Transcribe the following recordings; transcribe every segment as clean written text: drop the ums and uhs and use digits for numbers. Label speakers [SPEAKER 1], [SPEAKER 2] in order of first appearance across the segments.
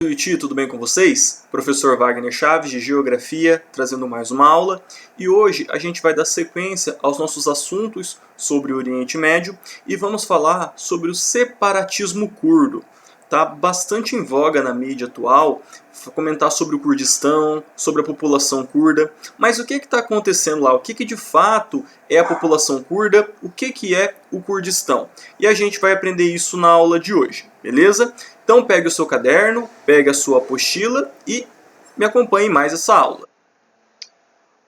[SPEAKER 1] Tuti, tudo bem com vocês? Professor Wagner Chaves, de Geografia, trazendo mais uma aula. E hoje a gente vai dar sequência aos nossos assuntos sobre o Oriente Médio e vamos falar sobre o separatismo curdo. Está bastante em voga na mídia atual comentar sobre o Kurdistão, sobre a população curda. Mas o que está acontecendo lá? O que de fato é a população curda? O que é o Kurdistão? E a gente vai aprender isso na aula de hoje, beleza? Então pegue o seu caderno, pegue a sua apostila e me acompanhe em mais essa aula.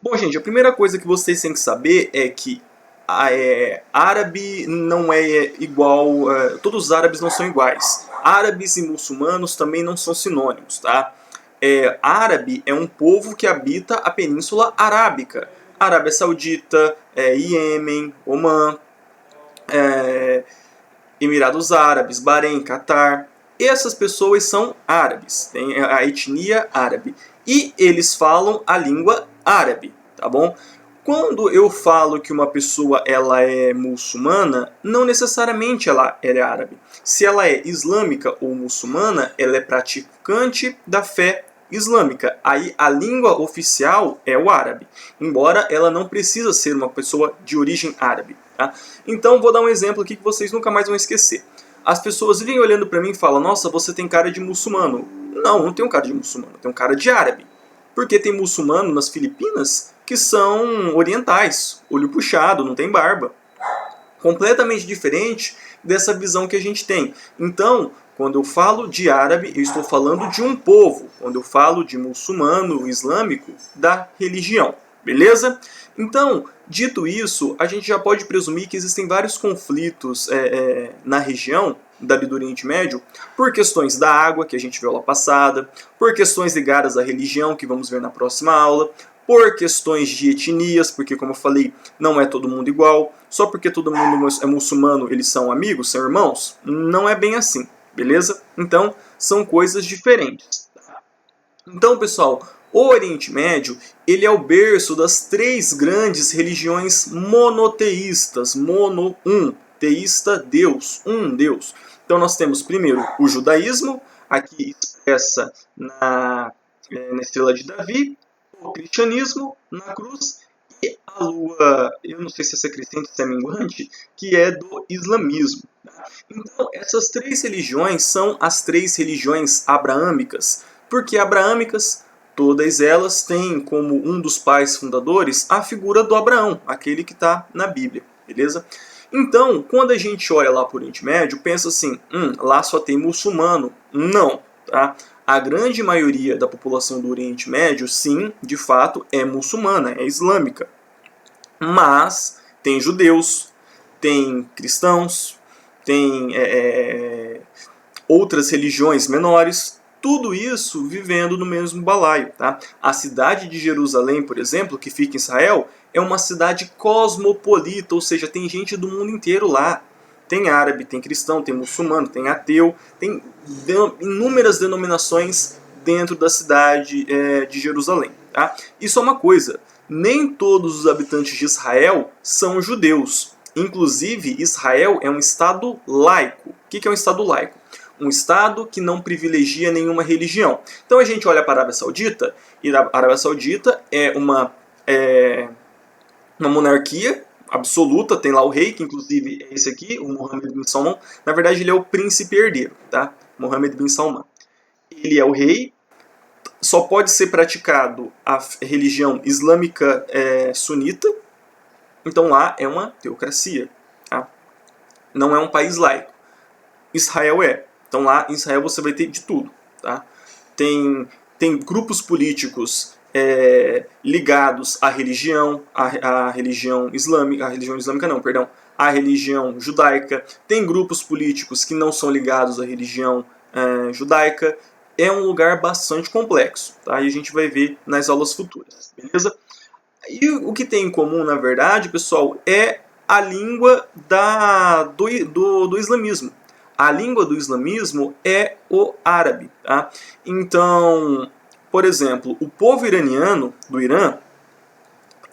[SPEAKER 1] Bom, gente, a primeira coisa que vocês têm que saber é que árabe não é igual, todos os árabes não são iguais. Árabes e muçulmanos também não são sinônimos, tá? Árabe é um povo que habita a Península Arábica. Arábia Saudita, Iêmen, Omã, Emirados Árabes, Bahrein, Catar. Essas pessoas são árabes, têm a etnia árabe. E eles falam a língua árabe, tá bom? Quando eu falo que uma pessoa ela é muçulmana, não necessariamente ela é árabe. Se ela é islâmica ou muçulmana, ela é praticante da fé islâmica. Aí a língua oficial é o árabe, embora ela não precisa ser uma pessoa de origem árabe. Tá? Então vou dar um exemplo aqui que vocês nunca mais vão esquecer. As pessoas vêm olhando para mim e falam: nossa, você tem cara de muçulmano. Não tenho cara de muçulmano, tenho cara de árabe. Porque tem muçulmano nas Filipinas que são orientais, olho puxado, não tem barba. Completamente diferente dessa visão que a gente tem. Então, quando eu falo de árabe, eu estou falando de um povo. Quando eu falo de muçulmano, islâmico, da religião. Beleza? Então, dito isso, a gente já pode presumir que existem vários conflitos na região do Oriente Médio por questões da água, que a gente viu lá passada, por questões ligadas à religião, que vamos ver na próxima aula, por questões de etnias, porque, como eu falei, não é todo mundo igual. Só porque todo mundo é muçulmano, eles são amigos, são irmãos? Não é bem assim, beleza? Então, são coisas diferentes. Então, pessoal, o Oriente Médio ele é o berço das três grandes religiões monoteístas. Teísta, Deus, um Deus. Então, nós temos primeiro o judaísmo, aqui expressa na estrela de Davi, o cristianismo na cruz e a lua, eu não sei se essa é crescente ou se é minguante, que é do islamismo. Então, essas três religiões são as três religiões abraâmicas. Por que abraâmicas? Todas elas têm como um dos pais fundadores a figura do Abraão, aquele que está na Bíblia, beleza? Então, quando a gente olha lá para o Oriente Médio, pensa assim, lá só tem muçulmano. Não, tá? A grande maioria da população do Oriente Médio, sim, de fato, é muçulmana, é islâmica. Mas tem judeus, tem cristãos, tem outras religiões menores, tudo isso vivendo no mesmo balaio. Tá? A cidade de Jerusalém, por exemplo, que fica em Israel, é uma cidade cosmopolita, ou seja, tem gente do mundo inteiro lá. Tem árabe, tem cristão, tem muçulmano, tem ateu, tem inúmeras denominações dentro da cidade de Jerusalém. Tá? Isso é uma coisa, nem todos os habitantes de Israel são judeus. Inclusive, Israel é um estado laico. O que é um estado laico? Um estado que não privilegia nenhuma religião. Então a gente olha para a Arábia Saudita, e a Arábia Saudita é uma monarquia absoluta, tem lá o rei, que inclusive é esse aqui, o Mohammed bin Salman. Na verdade ele é o príncipe herdeiro, tá? Mohammed bin Salman. Ele é o rei, só pode ser praticado a religião islâmica sunita, então lá é uma teocracia, tá? Não é um país laico. Israel é. Então lá em Israel você vai ter de tudo, tá? Tem grupos políticos ligados à religião, à religião islâmica, à religião judaica. Tem grupos políticos que não são ligados à religião judaica. É um lugar bastante complexo, tá? E a gente vai ver nas aulas futuras, beleza? E o que tem em comum, na verdade, pessoal, é a língua do islamismo. A língua do islamismo é o árabe. Tá? Então, por exemplo, o povo iraniano do Irã,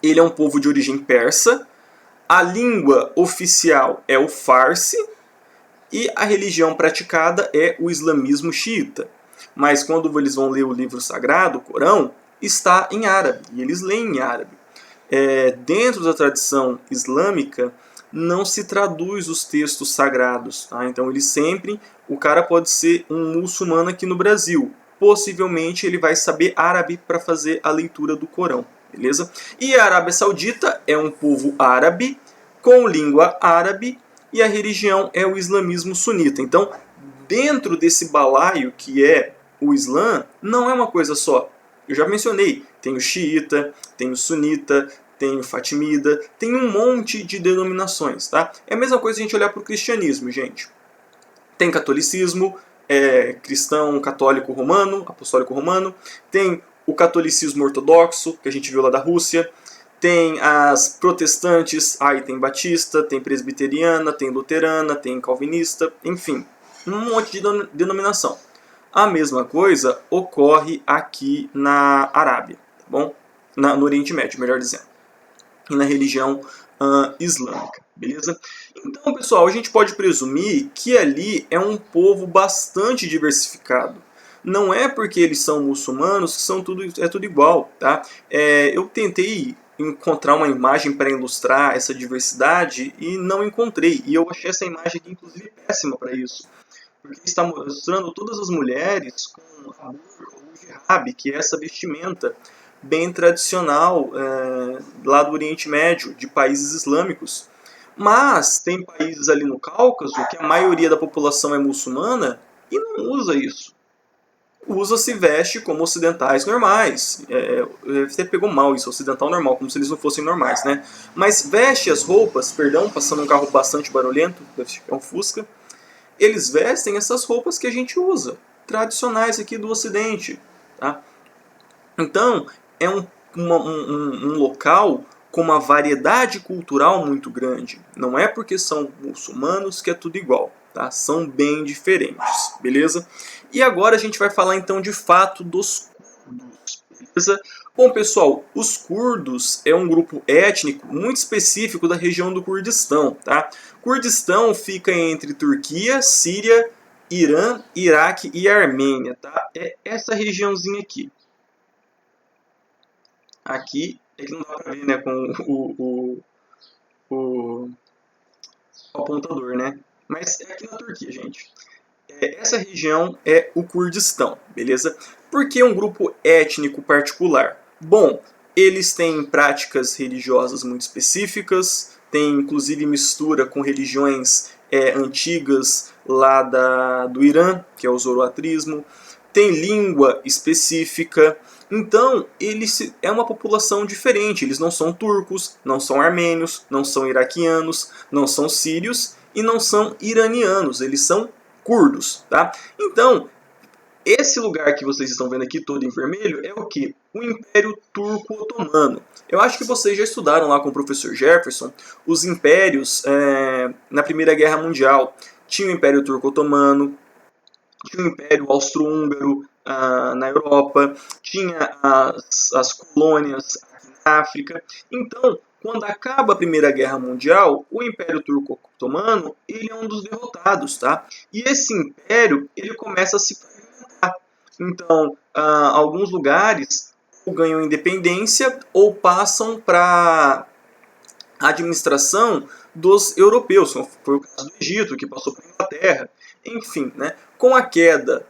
[SPEAKER 1] ele é um povo de origem persa, a língua oficial é o farsi e a religião praticada é o islamismo xiita. mas quando eles vão ler o livro sagrado, o Corão, está em árabe, e eles leem em árabe. Dentro da tradição islâmica, não se traduz os textos sagrados. Tá? Então, o cara pode ser um muçulmano aqui no Brasil. Possivelmente, ele vai saber árabe para fazer a leitura do Corão. Beleza? E a Arábia Saudita é um povo árabe, com língua árabe, e a religião é o islamismo sunita. Então, dentro desse balaio que é o Islã, não é uma coisa só. Eu já mencionei, tem o xiita, tem o sunita, tem o fatimida, tem um monte de denominações. Tá? É a mesma coisa a gente olhar para o cristianismo, gente. Tem catolicismo, cristão, católico romano, apostólico romano, tem o catolicismo ortodoxo, que a gente viu lá da Rússia, tem as protestantes, aí tem batista, tem presbiteriana, tem luterana, tem calvinista, enfim, um monte de denominação. A mesma coisa ocorre aqui na Arábia, tá bom? No Oriente Médio, melhor dizendo, e na religião islâmica, beleza? Então, pessoal, a gente pode presumir que ali é um povo bastante diversificado. Não é porque eles são muçulmanos que é tudo igual, tá? Eu tentei encontrar uma imagem para ilustrar essa diversidade e não encontrei. E eu achei essa imagem aqui, inclusive, péssima para isso. Porque está mostrando todas as mulheres com a burca ou hijab, que é essa vestimenta bem tradicional lá do Oriente Médio, de países islâmicos. Mas tem países ali no Cáucaso que a maioria da população é muçulmana e não usa isso. Se veste como ocidentais normais. Você pegou mal isso, ocidental normal, como se eles não fossem normais, né? Mas veste as roupas, passando um carro bastante barulhento, é um Fusca. Eles vestem essas roupas que a gente usa, tradicionais aqui do Ocidente. Tá? Então, é um local com uma variedade cultural muito grande. Não é porque são muçulmanos que é tudo igual. Tá? São bem diferentes, beleza? E agora a gente vai falar então de fato dos curdos, beleza? Bom, pessoal, os curdos é um grupo étnico muito específico da região do Kurdistão, tá? Kurdistão fica entre Turquia, Síria, Irã, Iraque e Armênia, tá? É essa regiãozinha aqui. Aqui é que não dá pra ver, né, com o apontador, né? Mas é aqui na Turquia, gente. Essa região é o Kurdistão, beleza? Por que um grupo étnico particular? Bom, eles têm práticas religiosas muito específicas, tem inclusive mistura com religiões antigas lá do Irã, que é o zoroatrismo, tem língua específica. Então, é uma população diferente. Eles não são turcos, não são armênios, não são iraquianos, não são sírios e não são iranianos. Eles são curdos, tá? Então, esse lugar que vocês estão vendo aqui todo em vermelho é o que? O Império Turco-Otomano. Eu acho que vocês já estudaram lá com o professor Jefferson os impérios na Primeira Guerra Mundial. Tinha o Império Turco-Otomano, tinha o Império Austro-Húngaro na Europa, tinha as colônias aqui na África. Então, quando acaba a Primeira Guerra Mundial, o Império Turco-Otomano ele é um dos derrotados, tá? E esse império ele começa a se fragmentar. Então, alguns lugares ou ganham independência ou passam para a administração dos europeus. Foi o caso do Egito, que passou para a Inglaterra. Enfim, né? Com a queda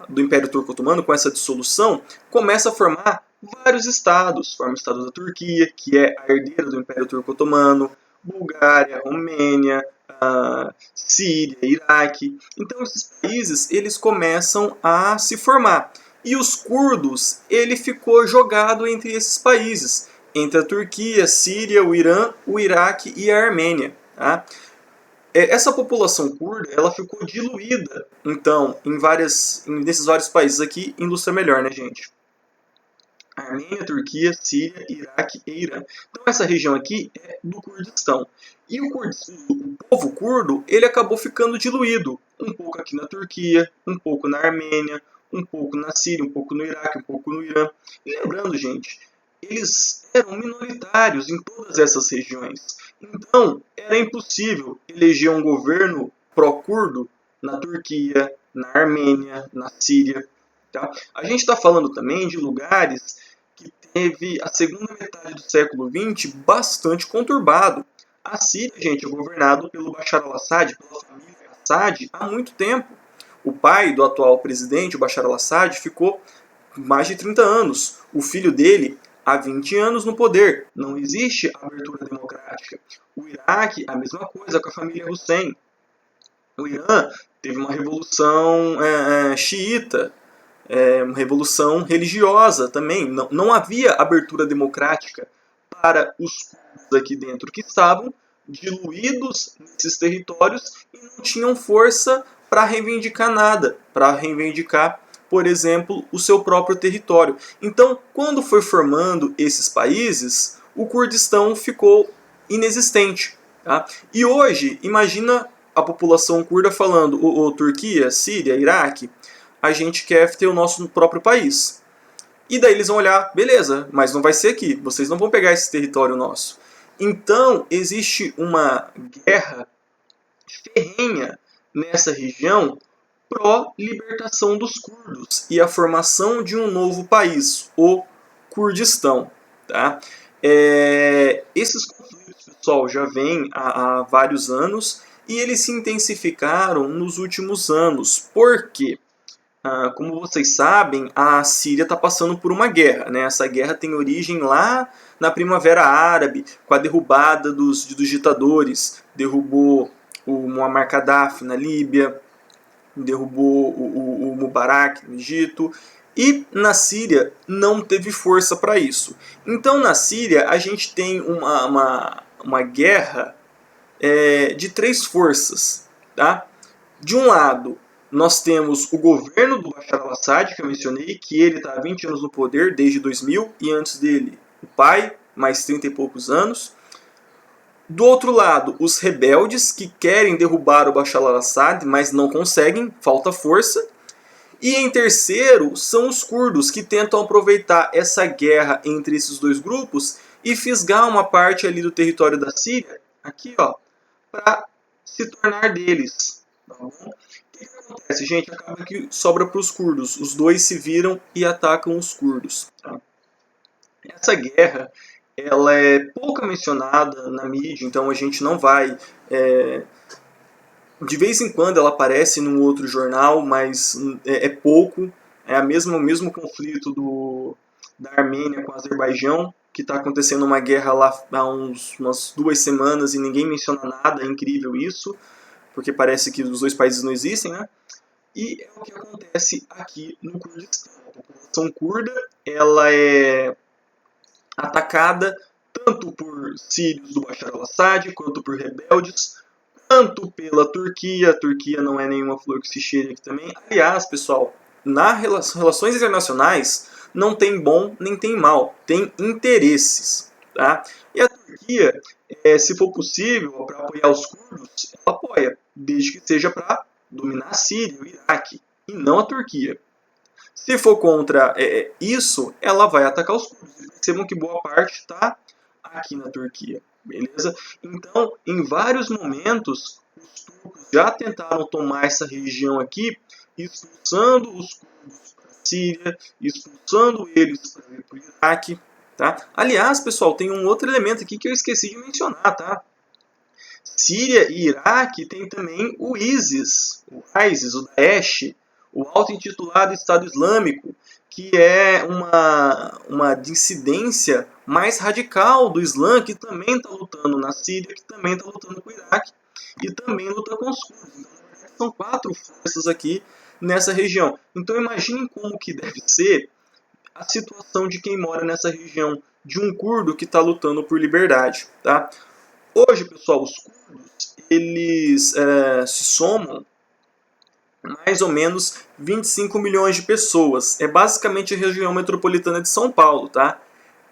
[SPEAKER 1] do Império Turco-Otomano, com essa dissolução, começa a formar vários estados. Forma o estado da Turquia, que é a herdeira do Império Turco-Otomano, Bulgária, Romênia, Síria, Iraque. Então esses países eles começam a se formar. E os curdos, ele ficou jogado entre esses países, entre a Turquia, Síria, o Irã, o Iraque e a Armênia. Tá? Essa população curda ela ficou diluída, então, nesses vários países aqui, ilustra melhor, né, gente? Armênia, Turquia, Síria, Iraque e Irã. Então essa região aqui é do Kurdistão. E o povo curdo ele acabou ficando diluído. Um pouco aqui na Turquia, um pouco na Armênia, um pouco na Síria, um pouco no Iraque, um pouco no Irã. E lembrando, gente, eles eram minoritários em todas essas regiões. Então, era impossível eleger um governo pró-curdo na Turquia, na Armênia, na Síria. Tá? A gente está falando também de lugares que teve a segunda metade do século XX bastante conturbado. A Síria, gente, é governado pelo Bashar al-Assad, pela família Assad, há muito tempo. O pai do atual presidente, o Bashar al-Assad, ficou mais de 30 anos. O filho dele, há 20 anos no poder. Não existe abertura democrática. O Iraque, a mesma coisa com a família Hussein. O Irã teve uma revolução xiita, uma revolução religiosa também. Não havia abertura democrática para os curdos aqui dentro, que estavam diluídos nesses territórios e não tinham força para reivindicar nada, para reivindicar, por exemplo, o seu próprio território. Então, quando foi formando esses países, o Kurdistão ficou inexistente. Tá? E hoje, imagina a população curda falando, Turquia, Síria, Iraque, a gente quer ter o nosso próprio país. E daí eles vão olhar, beleza, mas não vai ser aqui, vocês não vão pegar esse território nosso. Então, existe uma guerra ferrenha nessa região pró-libertação dos curdos e a formação de um novo país, o Kurdistão. Tá? Esses conflitos, pessoal, já vêm há vários anos e eles se intensificaram nos últimos anos. Por quê? Como vocês sabem, a Síria está passando por uma guerra. Né? Essa guerra tem origem lá na Primavera Árabe, com a derrubada dos ditadores. Derrubou o Muammar Gaddafi na Líbia, derrubou o Mubarak no Egito. E na Síria não teve força para isso. Então na Síria a gente tem uma guerra de três forças. Tá? De um lado, nós temos o governo do Bashar al-Assad, que eu mencionei, que ele está há 20 anos no poder, desde 2000, e antes dele o pai, mais 30 e poucos anos. Do outro lado, os rebeldes, que querem derrubar o Bashar al-Assad, mas não conseguem, falta força. E em terceiro, são os curdos, que tentam aproveitar essa guerra entre esses dois grupos e fisgar uma parte ali do território da Síria, aqui ó, para se tornar deles. Tá bom? O que acontece, gente? Acaba que sobra para os curdos. Os dois se viram e atacam os curdos. Tá? Essa guerra ela é pouco mencionada na mídia, então a gente não vai... de vez em quando ela aparece num outro jornal, mas é pouco. É o mesmo conflito da Armênia com o Azerbaijão, que está acontecendo uma guerra lá há umas 2 semanas e ninguém menciona nada. É incrível isso, porque parece que os dois países não existem, né? E é o que acontece aqui no Kurdistão. A população curda ela é atacada tanto por sírios do Bashar al-Assad, quanto por rebeldes, tanto pela Turquia. A Turquia não é nenhuma flor que se cheire aqui também. Aliás, pessoal, nas relações internacionais não tem bom nem tem mal, tem interesses. Tá? E a Turquia, se for possível, para apoiar os curdos, ela apoia, desde que seja para dominar a Síria, o Iraque, e não a Turquia. Se for contra isso, ela vai atacar os curdos. Percebam que boa parte está aqui na Turquia. Beleza? Então, em vários momentos, os turcos já tentaram tomar essa região aqui, expulsando os curdos para a Síria, expulsando eles para o Iraque. Tá? Aliás, pessoal, tem um outro elemento aqui que eu esqueci de mencionar. Tá? Síria e Iraque tem também o ISIS, o Daesh, o auto-intitulado Estado Islâmico, que é uma dissidência mais radical do Islã, que também está lutando na Síria, que também está lutando com o Iraque, e também luta com os curdos. Então, são 4 forças aqui nessa região. Então imaginem como que deve ser a situação de quem mora nessa região, de um curdo que está lutando por liberdade. Tá? Hoje, pessoal, os curdos eles se somam mais ou menos 25 milhões de pessoas. É basicamente a região metropolitana de São Paulo, tá?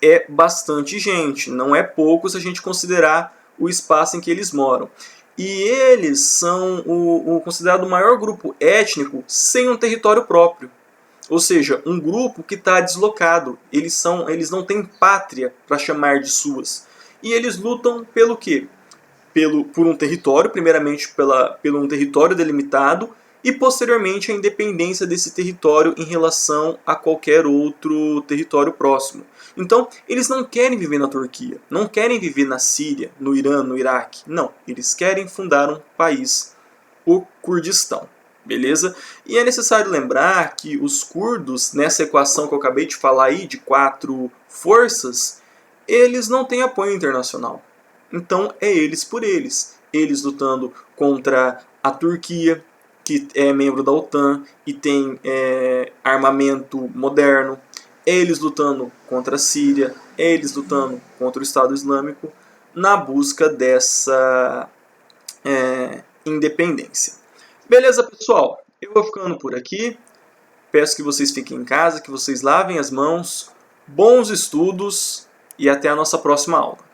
[SPEAKER 1] É bastante gente, não é pouco se a gente considerar o espaço em que eles moram. E eles são o considerado o maior grupo étnico sem um território próprio. Ou seja, um grupo que está deslocado. Eles não têm pátria para chamar de suas. E eles lutam pelo quê? Por um território, primeiramente por um território delimitado, e posteriormente a independência desse território em relação a qualquer outro território próximo. Então, eles não querem viver na Turquia, não querem viver na Síria, no Irã, no Iraque. Não, eles querem fundar um país, o Kurdistão. Beleza? E é necessário lembrar que os curdos, nessa equação que eu acabei de falar aí, de 4 forças, eles não têm apoio internacional. Então, é eles por eles. Eles lutando contra a Turquia, que é membro da OTAN e tem armamento moderno. Eles lutando contra a Síria, eles lutando contra o Estado Islâmico, na busca dessa independência. Beleza, pessoal? Eu vou ficando por aqui. Peço que vocês fiquem em casa, que vocês lavem as mãos. Bons estudos e até a nossa próxima aula.